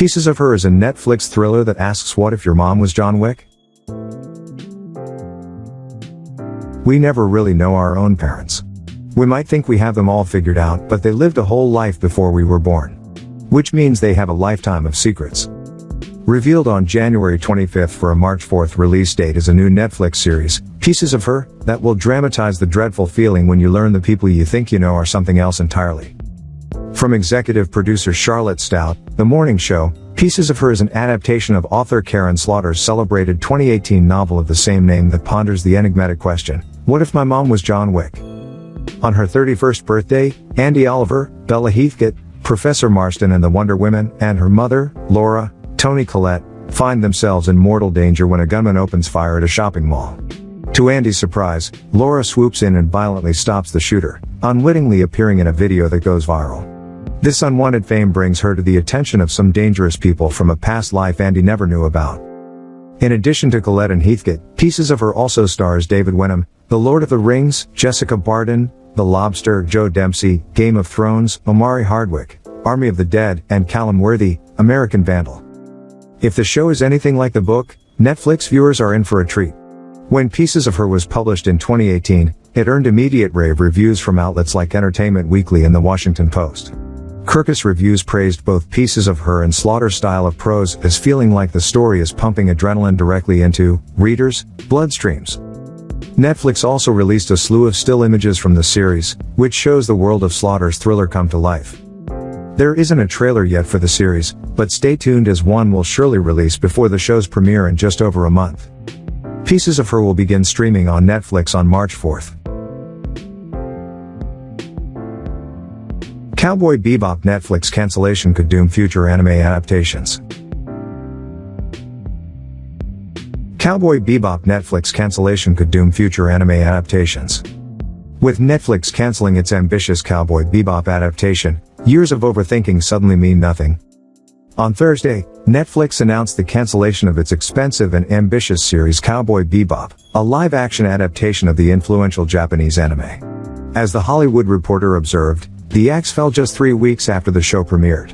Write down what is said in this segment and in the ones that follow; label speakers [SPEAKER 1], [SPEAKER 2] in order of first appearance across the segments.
[SPEAKER 1] Pieces of Her is a Netflix thriller that asks, what if your mom was John Wick? We never really know our own parents. We might think we have them all figured out, but they lived a whole life before we were born. Which means they have a lifetime of secrets. Revealed on January 25th for a March 4th release date is a new Netflix series, Pieces of Her, that will dramatize the dreadful feeling when you learn the people you think you know are something else entirely. From executive producer Charlotte Stout, The Morning Show, Pieces of Her is an adaptation of author Karen Slaughter's celebrated 2018 novel of the same name that ponders the enigmatic question, what if my mom was John Wick? On her 31st birthday, Andy Oliver, Bella Heathcote, Professor Marston and the Wonder Women, and her mother, Laura, Toni Collette, find themselves in mortal danger when a gunman opens fire at a shopping mall. To Andy's surprise, Laura swoops in and violently stops the shooter, unwittingly appearing in a video that goes viral. This unwanted fame brings her to the attention of some dangerous people from a past life Andy never knew about. In addition to Collette and Heathcote, Pieces of Her also stars David Wenham, The Lord of the Rings, Jessica Barden, The Lobster, Joe Dempsey, Game of Thrones, Omari Hardwick, Army of the Dead, and Callum Worthy, American Vandal. If the show is anything like the book, Netflix viewers are in for a treat. When Pieces of Her was published in 2018, it earned immediate rave reviews from outlets like Entertainment Weekly and The Washington Post. Kirkus Reviews praised both Pieces of Her and Slaughter's style of prose as feeling like the story is pumping adrenaline directly into readers' bloodstreams. Netflix also released a slew of still images from the series, which shows the world of Slaughter's thriller come to life. There isn't a trailer yet for the series, but stay tuned as one will surely release before the show's premiere in just over a month. Pieces of Her will begin streaming on Netflix on March 4th. Cowboy Bebop Netflix cancellation could doom future anime adaptations. Cowboy Bebop Netflix cancellation could doom future anime adaptations. With Netflix canceling its ambitious Cowboy Bebop adaptation, years of overthinking suddenly mean nothing. On Thursday, Netflix announced the cancellation of its expensive and ambitious series Cowboy Bebop, a live-action adaptation of the influential Japanese anime. As The Hollywood Reporter observed, the axe fell just 3 weeks after the show premiered.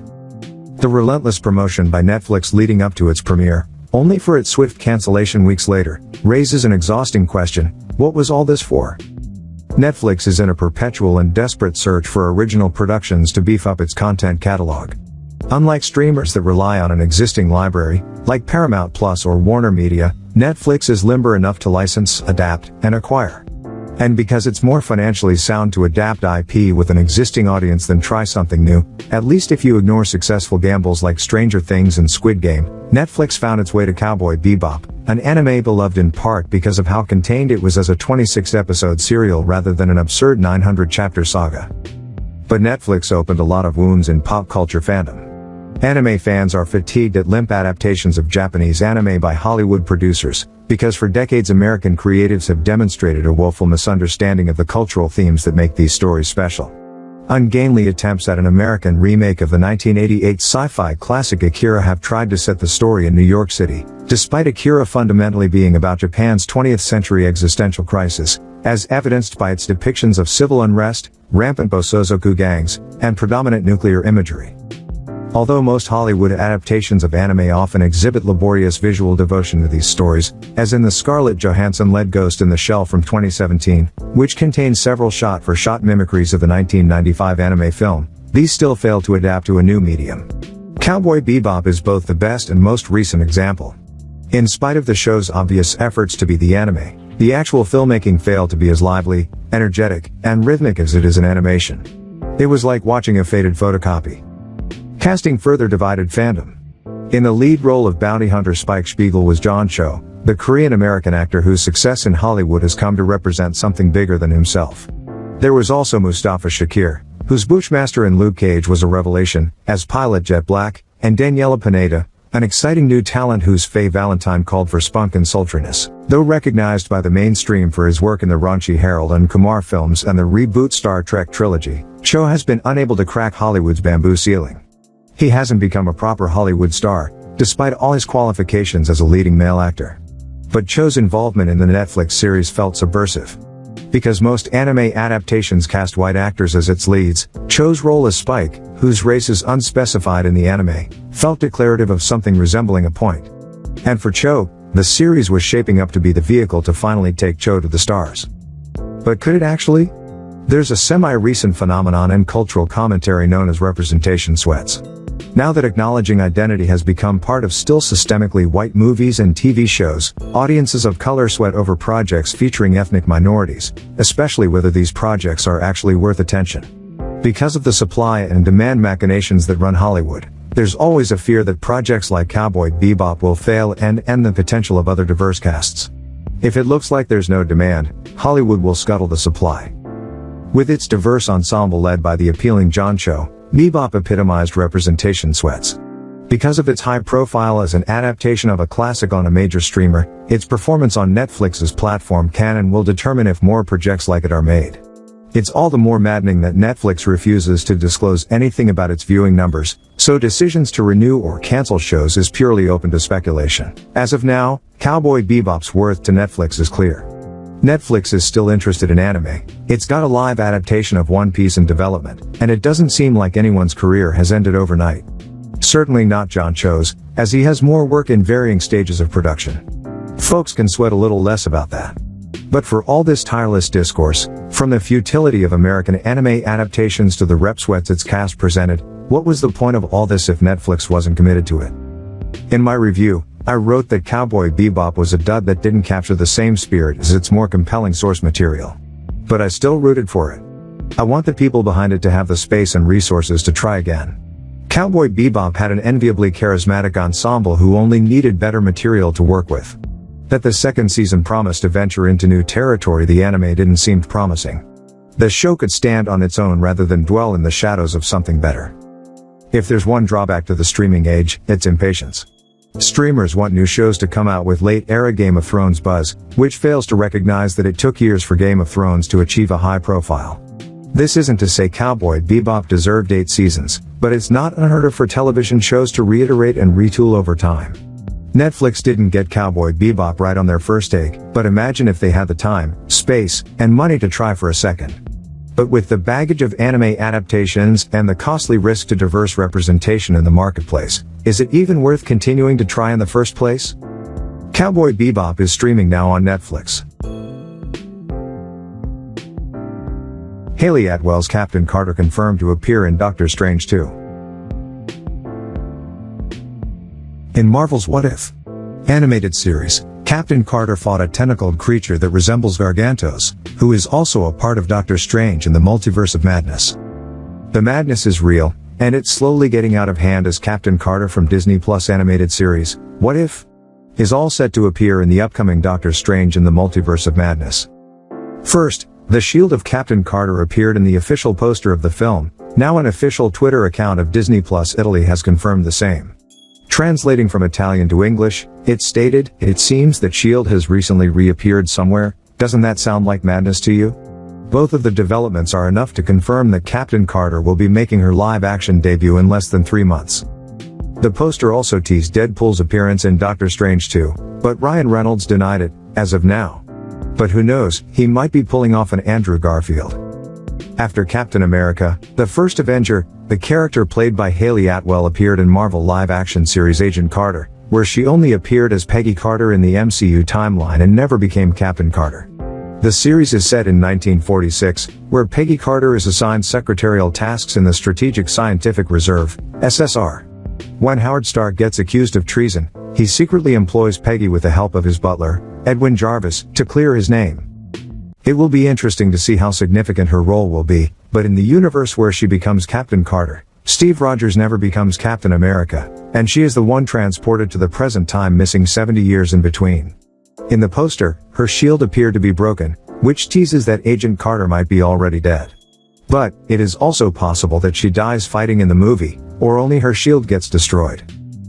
[SPEAKER 1] The relentless promotion by Netflix leading up to its premiere, only for its swift cancellation weeks later, raises an exhausting question: what was all this for? Netflix is in a perpetual and desperate search for original productions to beef up its content catalog. Unlike streamers that rely on an existing library, like Paramount Plus or Warner Media, Netflix is limber enough to license, adapt, and acquire. And because it's more financially sound to adapt IP with an existing audience than try something new, at least if you ignore successful gambles like Stranger Things and Squid Game, Netflix found its way to Cowboy Bebop, an anime beloved in part because of how contained it was as a 26-episode serial rather than an absurd 900-chapter saga. But Netflix opened a lot of wounds in pop culture fandom. Anime fans are fatigued at limp adaptations of Japanese anime by Hollywood producers, because for decades American creatives have demonstrated a woeful misunderstanding of the cultural themes that make these stories special. Ungainly attempts at an American remake of the 1988 sci-fi classic Akira have tried to set the story in New York City, despite Akira fundamentally being about Japan's 20th century existential crisis, as evidenced by its depictions of civil unrest, rampant bosozoku gangs, and predominant nuclear imagery. Although most Hollywood adaptations of anime often exhibit laborious visual devotion to these stories, as in the Scarlett Johansson-led Ghost in the Shell from 2017, which contains several shot-for-shot mimicries of the 1995 anime film, these still fail to adapt to a new medium. Cowboy Bebop is both the best and most recent example. In spite of the show's obvious efforts to be the anime, the actual filmmaking failed to be as lively, energetic, and rhythmic as it is in animation. It was like watching a faded photocopy. Casting further divided fandom. In the lead role of bounty hunter Spike Spiegel was John Cho, the Korean-American actor whose success in Hollywood has come to represent something bigger than himself. There was also Mustafa Shakir, whose Bushmaster in Luke Cage was a revelation, as pilot Jet Black, and Daniela Pineda, an exciting new talent whose Faye Valentine called for spunk and sultriness. Though recognized by the mainstream for his work in the raunchy Harold and Kumar films and the reboot Star Trek trilogy, Cho has been unable to crack Hollywood's bamboo ceiling. He hasn't become a proper Hollywood star, despite all his qualifications as a leading male actor. But Cho's involvement in the Netflix series felt subversive. Because most anime adaptations cast white actors as its leads, Cho's role as Spike, whose race is unspecified in the anime, felt declarative of something resembling a point. And for Cho, the series was shaping up to be the vehicle to finally take Cho to the stars. But could it actually? There's a semi-recent phenomenon in cultural commentary known as representation sweats. Now that acknowledging identity has become part of still systemically white movies and TV shows, audiences of color sweat over projects featuring ethnic minorities, especially whether these projects are actually worth attention. Because of the supply and demand machinations that run Hollywood, there's always a fear that projects like Cowboy Bebop will fail and end the potential of other diverse casts. If it looks like there's no demand, Hollywood will scuttle the supply. With its diverse ensemble led by the appealing John Cho, Bebop epitomized representation sweats. Because of its high profile as an adaptation of a classic on a major streamer, its performance on Netflix's platform can and will determine if more projects like it are made. It's all the more maddening that Netflix refuses to disclose anything about its viewing numbers, so decisions to renew or cancel shows is purely open to speculation. As of now, Cowboy Bebop's worth to Netflix is clear. Netflix is still interested in anime, it's got a live adaptation of One Piece in development, and it doesn't seem like anyone's career has ended overnight. Certainly not John Cho's, as he has more work in varying stages of production. Folks can sweat a little less about that. But for all this tireless discourse, from the futility of American anime adaptations to the rep sweats its cast presented, what was the point of all this if Netflix wasn't committed to it? In my review, I wrote that Cowboy Bebop was a dud that didn't capture the same spirit as its more compelling source material. But I still rooted for it. I want the people behind it to have the space and resources to try again. Cowboy Bebop had an enviably charismatic ensemble who only needed better material to work with. That the second season promised to venture into new territory the anime didn't seem promising. The show could stand on its own rather than dwell in the shadows of something better. If there's one drawback to the streaming age, it's impatience. Streamers want new shows to come out with late-era Game of Thrones buzz, which fails to recognize that it took years for Game of Thrones to achieve a high profile. This isn't to say Cowboy Bebop deserved 8 seasons, but it's not unheard of for television shows to reiterate and retool over time. Netflix didn't get Cowboy Bebop right on their first take, but imagine if they had the time, space, and money to try for a second. But with the baggage of anime adaptations and the costly risk to diverse representation in the marketplace, is it even worth continuing to try in the first place? Cowboy Bebop is streaming now on Netflix. Hayley Atwell's Captain Carter confirmed to appear in Doctor Strange 2. In Marvel's What If? Animated series, Captain Carter fought a tentacled creature that resembles Gargantos, who is also a part of Doctor Strange in the Multiverse of Madness. The madness is real, and it's slowly getting out of hand as Captain Carter from Disney Plus animated series, What If? Is all set to appear in the upcoming Doctor Strange in the Multiverse of Madness. First, the shield of Captain Carter appeared in the official poster of the film, now an official Twitter account of Disney Plus Italy has confirmed the same. Translating from Italian to English, it stated, "It seems that S.H.I.E.L.D. has recently reappeared somewhere, doesn't that sound like madness to you?" Both of the developments are enough to confirm that Captain Carter will be making her live-action debut in less than 3 months. The poster also teased Deadpool's appearance in Doctor Strange 2, but Ryan Reynolds denied it, as of now. But who knows, he might be pulling off an Andrew Garfield. After Captain America, the First Avenger, the character played by Hayley Atwell appeared in Marvel live-action series Agent Carter, where she only appeared as Peggy Carter in the MCU timeline and never became Captain Carter. The series is set in 1946, where Peggy Carter is assigned secretarial tasks in the Strategic Scientific Reserve, SSR. When Howard Stark gets accused of treason, he secretly employs Peggy with the help of his butler, Edwin Jarvis, to clear his name. It will be interesting to see how significant her role will be, but in the universe where she becomes Captain Carter, Steve Rogers never becomes Captain America, and she is the one transported to the present time, missing 70 years in between. In the poster, her shield appeared to be broken, which teases that Agent Carter might be already dead. But, it is also possible that she dies fighting in the movie, or only her shield gets destroyed.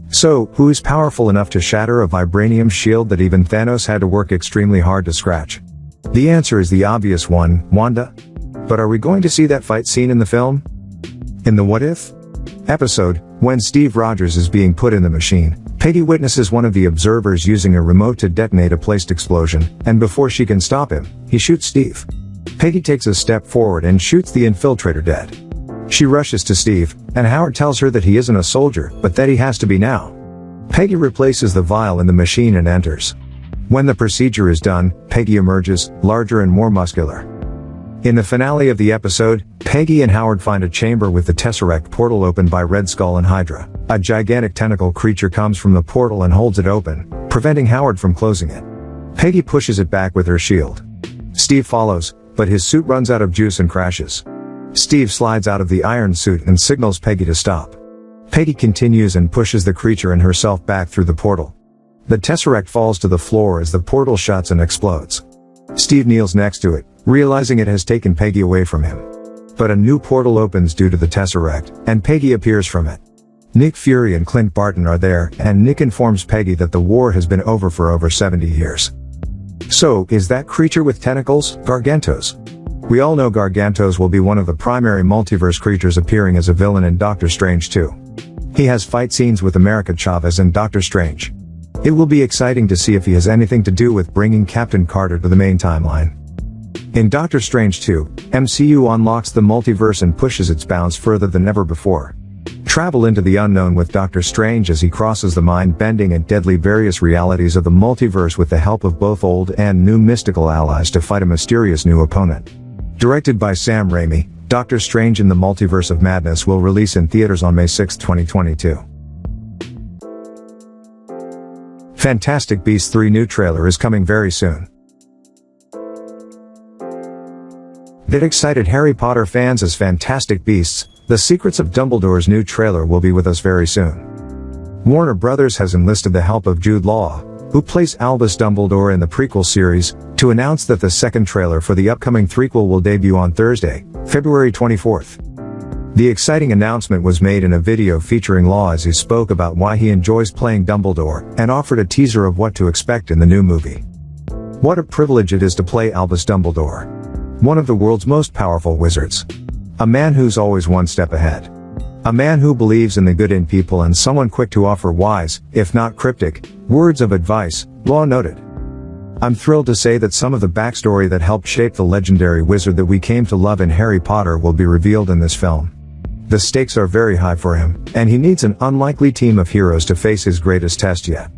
[SPEAKER 1] So, who is powerful enough to shatter a vibranium shield that even Thanos had to work extremely hard to scratch? The answer is the obvious one, Wanda. But are we going to see that fight scene in the film? In the What If? episode, when Steve Rogers is being put in the machine, Peggy witnesses one of the observers using a remote to detonate a placed explosion, and before she can stop him, he shoots Steve. Peggy takes a step forward and shoots the infiltrator dead. She rushes to Steve, and Howard tells her that he isn't a soldier, but that he has to be now. Peggy replaces the vial in the machine and enters. When the procedure is done, Peggy emerges, larger and more muscular. In the finale of the episode, Peggy and Howard find a chamber with the Tesseract portal opened by Red Skull and Hydra. A gigantic tentacle creature comes from the portal and holds it open, preventing Howard from closing it. Peggy pushes it back with her shield. Steve follows, but his suit runs out of juice and crashes. Steve slides out of the iron suit and signals Peggy to stop. Peggy continues and pushes the creature and herself back through the portal. The Tesseract falls to the floor as the portal shuts and explodes. Steve kneels next to it, realizing it has taken Peggy away from him. But a new portal opens due to the Tesseract, and Peggy appears from it. Nick Fury and Clint Barton are there, and Nick informs Peggy that the war has been over for over 70 years. So, is that creature with tentacles Gargantos? We all know Gargantos will be one of the primary multiverse creatures appearing as a villain in Doctor Strange 2. He has fight scenes with America Chavez and Doctor Strange. It will be exciting to see if he has anything to do with bringing Captain Carter to the main timeline. In Doctor Strange 2, MCU unlocks the multiverse and pushes its bounds further than ever before. Travel into the unknown with Doctor Strange as he crosses the mind-bending and deadly various realities of the multiverse with the help of both old and new mystical allies to fight a mysterious new opponent. Directed by Sam Raimi, Doctor Strange in the Multiverse of Madness will release in theaters on May 6, 2022. Fantastic Beasts 3 new trailer is coming very soon. That excited Harry Potter fans as Fantastic Beasts, The Secrets of Dumbledore's new trailer will be with us very soon. Warner Brothers has enlisted the help of Jude Law, who plays Albus Dumbledore in the prequel series, to announce that the second trailer for the upcoming threequel will debut on Thursday, February 24th. The exciting announcement was made in a video featuring Law as he spoke about why he enjoys playing Dumbledore, and offered a teaser of what to expect in the new movie. What a privilege it is to play Albus Dumbledore. One of the world's most powerful wizards. A man who's always one step ahead. A man who believes in the good in people and someone quick to offer wise, if not cryptic, words of advice, Law noted. I'm thrilled to say that some of the backstory that helped shape the legendary wizard that we came to love in Harry Potter will be revealed in this film. The stakes are very high for him, and he needs an unlikely team of heroes to face his greatest test yet.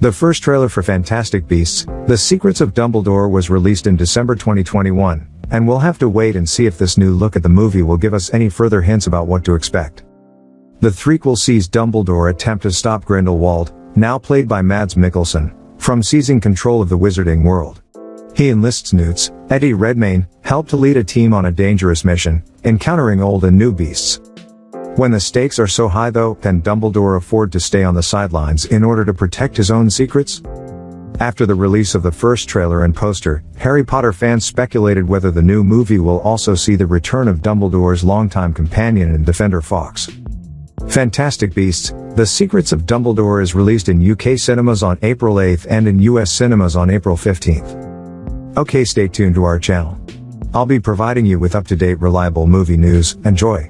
[SPEAKER 1] The first trailer for Fantastic Beasts, The Secrets of Dumbledore was released in December 2021, and we'll have to wait and see if this new look at the movie will give us any further hints about what to expect. The threequel sees Dumbledore attempt to stop Grindelwald, now played by Mads Mikkelsen, from seizing control of the wizarding world. He enlists Newt's Eddie Redmayne, help to lead a team on a dangerous mission, encountering old and new beasts. When the stakes are so high though, can Dumbledore afford to stay on the sidelines in order to protect his own secrets? After the release of the first trailer and poster, Harry Potter fans speculated whether the new movie will also see the return of Dumbledore's longtime companion and defender Fawkes. Fantastic Beasts, The Secrets of Dumbledore is released in UK cinemas on April 8th and in US cinemas on April 15th. Okay, stay tuned to our channel. I'll be providing you with up-to-date reliable movie news. Enjoy.